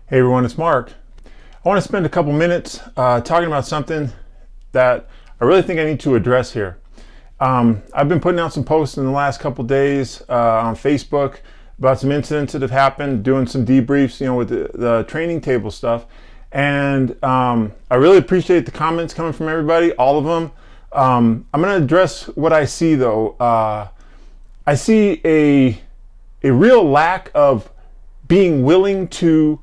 Hey everyone, it's Mark. I want to spend a couple minutes talking about something that I really think I need to address here. I've been putting out some posts in the last couple days on Facebook about some incidents that have happened, doing some debriefs, with the training table stuff. And I really appreciate the comments coming from everybody, all of them. I'm going to address what I see though. I see a real lack of being willing to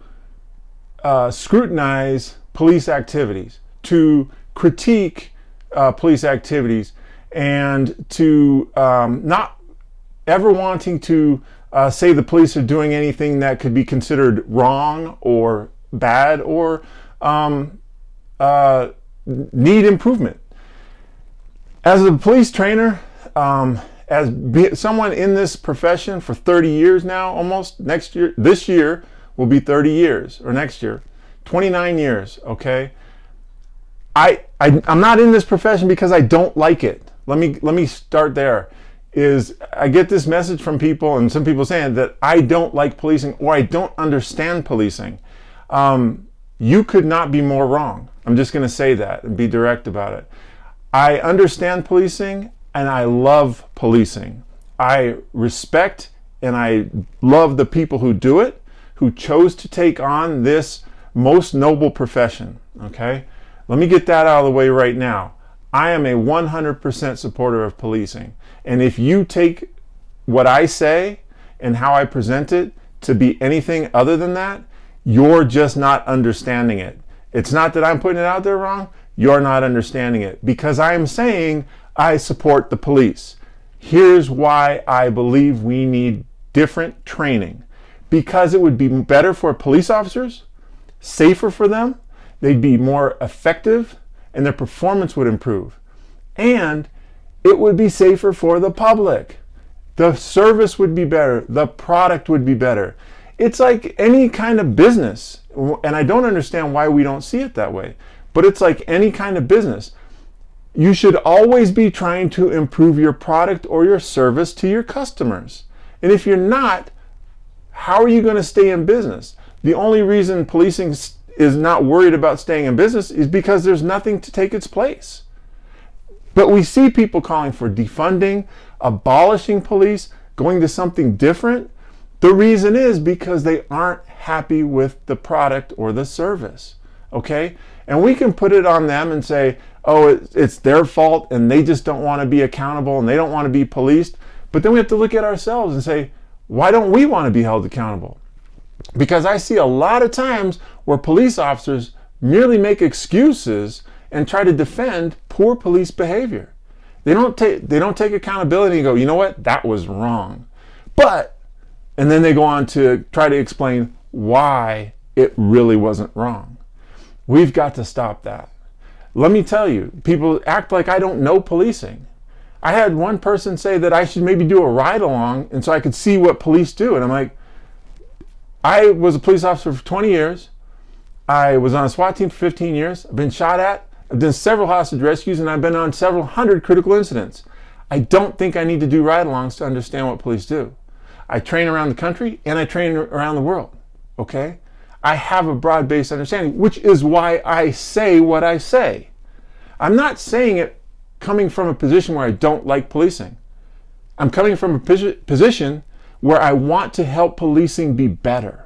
scrutinize police activities, to critique police activities, and to not ever wanting to say the police are doing anything that could be considered wrong or bad or need improvement. As a police trainer, someone in this profession for 30 years now, almost this year will be 30 years, or next year, 29 years, okay? I'm not in this profession because I don't like it. Let me start there. I get this message from people, and some people saying that I don't like policing or I don't understand policing. You could not be more wrong. I'm just going to say that and be direct about it. I understand policing and I love policing. I respect and I love the people who do it, who chose to take on this most noble profession, okay? Let me get that out of the way right now. I am a 100% supporter of policing. And if you take what I say and how I present it to be anything other than that, you're just not understanding it. It's not that I'm putting it out there wrong, you're not understanding it. Because I am saying I support the police. Here's why I believe we need different training. Because it would be better for police officers, safer for them, they'd be more effective, and their performance would improve. And it would be safer for the public. The service would be better, the product would be better. It's like any kind of business, and I don't understand why we don't see it that way, but it's like any kind of business. You should always be trying to improve your product or your service to your customers. And if you're not, how are you going to stay in business? The only reason policing is not worried about staying in business is because there's nothing to take its place. But we see people calling for defunding, abolishing police, going to something different. The reason is because they aren't happy with the product or the service, okay? And we can put it on them and say, oh, it's their fault and they just don't want to be accountable and they don't want to be policed. But then we have to look at ourselves and say, why don't we want to be held accountable? Because I see a lot of times where police officers merely make excuses and try to defend poor police behavior. They don't take accountability and go, you know what, that was wrong. And then they go on to try to explain why it really wasn't wrong. We've got to stop that. Let me tell you, people act like I don't know policing. I had one person say that I should maybe do a ride along and so I could see what police do. And I'm like, I was a police officer for 20 years. I was on a SWAT team for 15 years. I've been shot at. I've done several hostage rescues and I've been on several hundred critical incidents. I don't think I need to do ride-alongs to understand what police do. I train around the country and I train around the world, okay? I have a broad-based understanding, which is why I say what I say. I'm not saying it coming from a position where I don't like policing. I'm coming from a position where I want to help policing be better.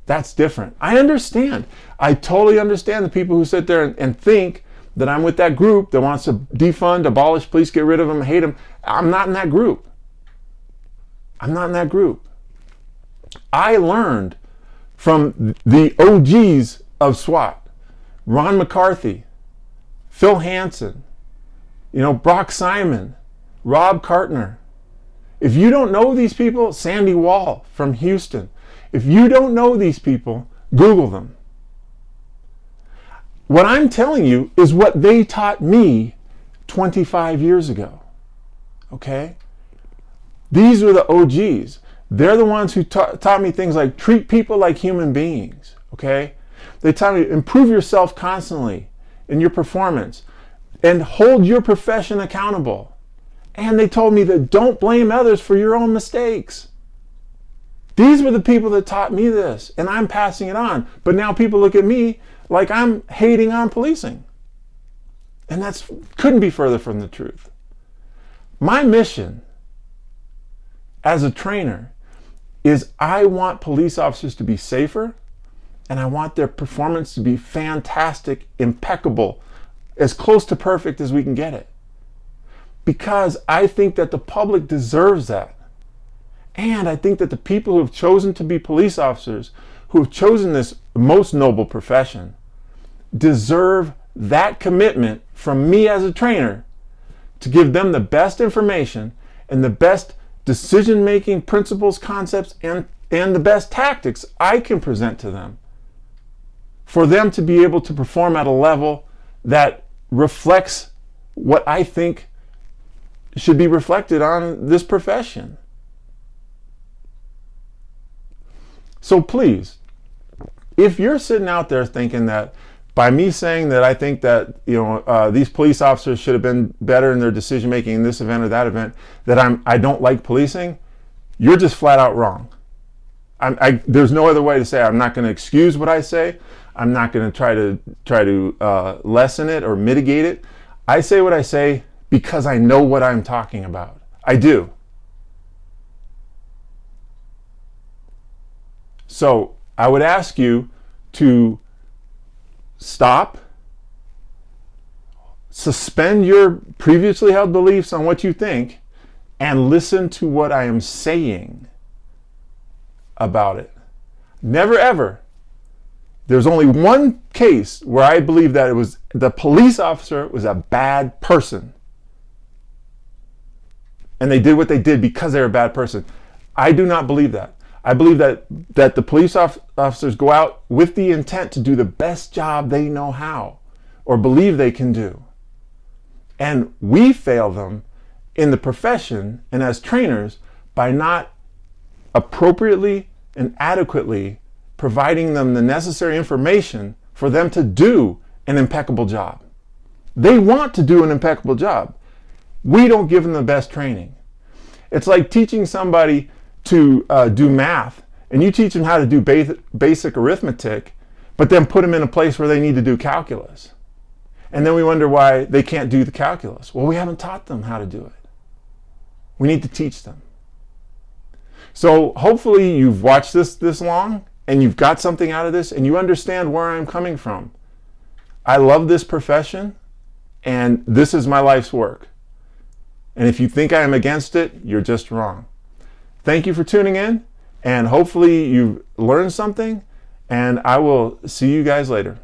That's different. I understand. I totally understand the people who sit there and think that I'm with that group that wants to defund, abolish police, get rid of them, hate them. I'm not in that group. I'm not in that group. I learned from the OGs of SWAT, Ron McCarthy, Phil Hansen, Brock Simon, Rob Cartner. If you don't know these people, Sandy Wall from Houston. If you don't know these people, Google them. What I'm telling you is what they taught me 25 years ago. Okay? These are the OGs. They're the ones who taught me things like treat people like human beings. Okay? They taught me improve yourself constantly in your performance and hold your profession accountable. And they told me that don't blame others for your own mistakes. These were the people that taught me this, and I'm passing it on. But now people look at me like I'm hating on policing. And that couldn't be further from the truth. My mission as a trainer is I want police officers to be safer, and I want their performance to be fantastic, impeccable, as close to perfect as we can get it. Because I think that the public deserves that. And I think that the people who have chosen to be police officers, who have chosen this most noble profession, deserve that commitment from me as a trainer to give them the best information and the best decision-making principles, concepts, and the best tactics I can present to them, for them to be able to perform at a level that reflects what I think should be reflected on this profession. So please, if you're sitting out there thinking that by me saying that I think that these police officers should have been better in their decision making in this event or that event, that I don't like policing, you're just flat out wrong. There's no other way to say it. I'm not going to excuse what I say. I'm not going to try to lessen it or mitigate it. I say what I say because I know what I'm talking about. I do. So I would ask you to stop, suspend your previously held beliefs on what you think, and listen to what I am saying about it. Never ever. There's only one case where I believe that the police officer was a bad person. And they did what they did because they were a bad person. I do not believe that. I believe that the police officers go out with the intent to do the best job they know how or believe they can do. And we fail them in the profession and as trainers by not appropriately and adequately providing them the necessary information for them to do an impeccable job. They want to do an impeccable job. We don't give them the best training. It's like teaching somebody to do math, and you teach them how to do basic arithmetic, but then put them in a place where they need to do calculus. And then we wonder why they can't do the calculus. Well, we haven't taught them how to do it. We need to teach them. So hopefully you've watched this long, and you've got something out of this, and you understand where I'm coming from. I love this profession, and this is my life's work. And if you think I am against it, you're just wrong. Thank you for tuning in, and hopefully you've learned something, and I will see you guys later.